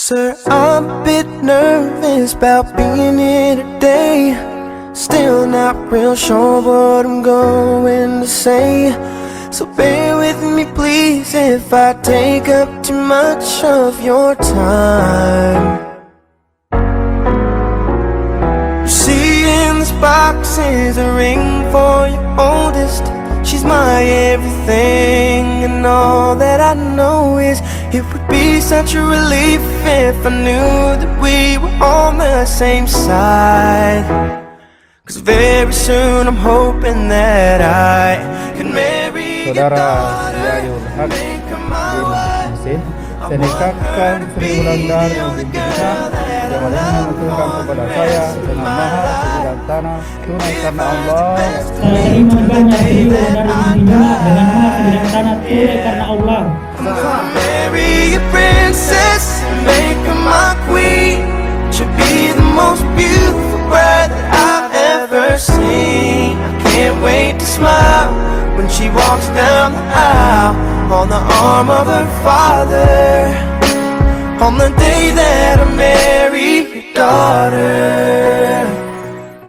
Sir, I'm a bit nervous about being here today. Still not real sure what I'm going to say. So bear with me please if I take up too much of your time. You see in this box is a ring for your oldest. She's my everything, and all that I know is it would be such a relief if I knew that we were on the same side. Cause very soon I'm hoping that I can marry your daughter, make her my wife. Saya nikahkan Sri Wulandari binti Syah yang mana menentukan kepada saya dengan mahar sebidang tanah tunai karena Allah. Saya terima nikahnya Sri Wulandari binti Syah dengan mahar sebidang tanah tunai karena Allah. Marry a princess and make her my queen. She'll be the most beautiful bride that I've ever seen. I can't wait to smile when she walks down the aisle on the arm of her father, on the day that I marry your daughter.